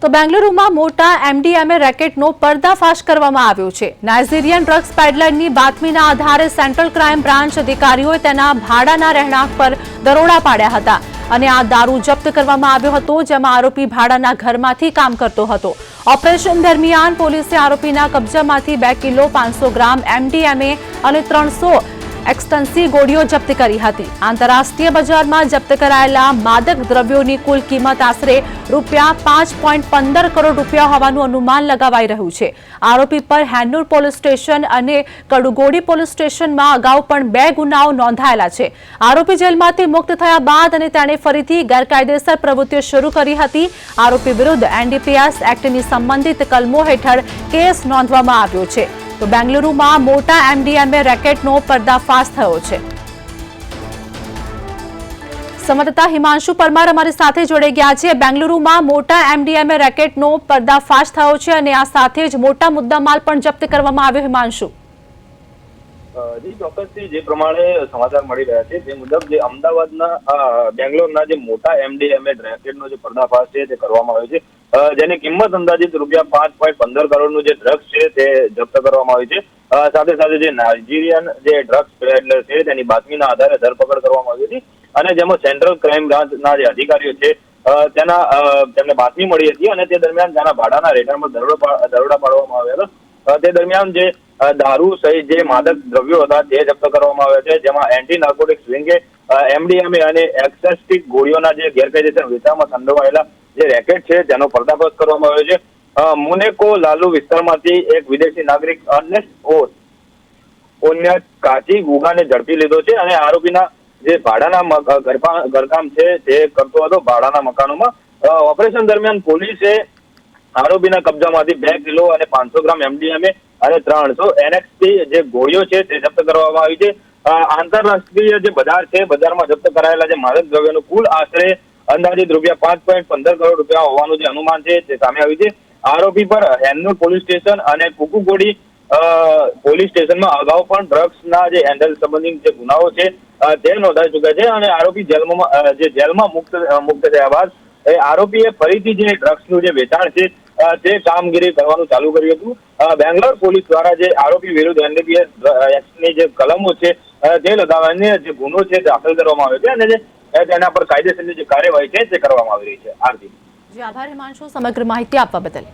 તો બેંગલુરુમાં મોટા એમડીએમએ રેકેટનો પર્દાફાશ કરવામાં આવ્યો છે। નાઇજીરિયન ડ્રગ્સ પેડલરની બાતમીના આધારે સેન્ટ્રલ ક્રાઇમ બ્રાન્ચ અધિકારીઓએ તેના ભાડાના રહેણાંક પર દરોડા પાડ્યા હતા અને આ દારૂ જપ્ત કરવામાં આવ્યો હતો, જેમાં આરોપી ભાડાના ઘરમાંથી કામ કરતો હતો। ઓપરેશન દરમિયાન પોલીસે આરોપીના કબજામાંથી 2 કિલો 500 ગ્રામ એમડીએમએ અને 300 એક્સટન્સી ગોળીઓ જપ્ત કરી હતી। આંતરરાષ્ટ્રીય બજારમાં જપ્ત કરાયેલા માદક દ્રવ્યોની કુલ કિંમત આશરે ₹5.15 કરોડ હોવાનું અનુમાન લગાવાઈ રહ્યું છે। આરોપી પર હેન્નૂર પોલીસ સ્ટેશન અને કડુગોડી પોલીસ સ્ટેશનમાં અગાઉ પણ 2 ગુનાઓ નોંધાયેલા છે। આરોપી જેલમાંથી મુક્ત થયા બાદ અને તેણે ફરીથી ગેરકાયદેસર પ્રવૃત્તિઓ શરૂ કરી હતી। આરોપી વિરુદ્ધ એનડીપીએસ એક્ટની સંબંધિત કલમો હેઠળ કેસ નોંધવામાં આવ્યો છે। તો બેંગલુરુમાં મોટા એમડીએમએ રેકેટનો પર્દાફાશ થયો છે। સંવાદદાતા હિમાંશુ પરમાર અમારી સાથે જોડાઈ ગયા છે। બેંગલુરુમાં મોટા એમડીએમએ રેકેટનો પર્દાફાશ થયો છે અને આ સાથે જ મોટા મુદ્દામાલ પણ જપ્ત કરવામાં આવ્યો। હિમાંશુ, જી ચોક્કસથી જે પ્રમાણે સમાચાર મળી રહ્યા છે તે મુજબ જે અમદાવાદના બેંગ્લોરના જે મોટા એમડીએમએ રેકેટનો જે પર્દાફાશ છે તે કરવામાં આવ્યો છે, જેની કિંમત અંદાજિત ₹5.15 કરોડનું જે ડ્રગ્સ છે તે જપ્ત કરવામાં આવી છે। સાથે સાથે જે નાઇજીરિયન જે ડ્રગ્સ પેડલર છે તેની બાતમીના આધારે ધરપકડ કરવામાં આવી હતી અને જેમાં સેન્ટ્રલ ક્રાઇમ બ્રાન્ચના જે અધિકારીઓ છે તેમને બાતમી મળી હતી અને તે દરમિયાન તેના ભાડાના રહેઠાણ પર દરોડા પાડવામાં આવ્યા હતા। તે દરમિયાન જે દારૂ સહિત જે માદક દ્રવ્યો હતા તે જપ્ત કરવામાં આવ્યા છે, જેમાં એન્ટી નાર્કોટિક્સ વિંગે એમડીએમએ અને એક્સેસ્ટિક ગોળીઓના જે ગેરકાયદેસર વેચાણમાં સંડોવાયેલા જે રેકેટ છે તેનો પર્દાફાશ કરવામાં આવ્યો છે। મોનેકો લાલુ વિસ્તારમાંથી એક વિદેશી નાગરિક ઓન્યા કાચી ગુગાને ઝડપી લીધો છે અને આરોપીના જે ભાડાના ઘરકામ છે તે કરતો હતો ભાડાના મકાનોમાં। ઓપરેશન દરમિયાન પોલીસે આરોપીના કબજામાંથી 2 કિલો અને 500 ગ્રામ એમડીએમએ અને 300 એનએક્સટી જે ગોળીઓ છે તે જપ્ત કરવામાં આવી છે। આંતરરાષ્ટ્રીય જે બજાર છે બજારમાં જપ્ત કરાયેલા જે માદક દ્રવ્યોનું કુલ આશરે અંદાજિત ₹5.15 કરોડ હોવાનું જે અનુમાન છે તે સામે આવ્યું છે। આરોપી પર હેન્નૂર પોલીસ સ્ટેશન અને કુકુગોડી પોલીસ સ્ટેશનમાં અગાઉ પણ ડ્રગ્સના જે હેન્ડલ સંબંધિત જે ગુનાઓ છે તે નોંધાઈ ચૂક્યા છે અને આરોપી જેલમાં મુક્ત થયા બાદ આરોપીએ ફરીથી જે ડ્રગ્સનું જે વેચાણ છે તે કામગીરી કરવાનું ચાલુ કર્યું હતું। બેંગ્લોર પોલીસ દ્વારા જે આરોપી વિરુદ્ધ એનડીપીએસ એક્ટની જે કલમો છે તે લગાવવાની જે ગુનો છે તે દાખલ કરવામાં આવ્યો છે અને તેના પર કાયદેસરની જે કાર્યવાહી છે તે કરવામાં આવી રહી છે। આરતી, આભાર હિમાંશુ સમગ્ર માહિતી આપવા બદલ।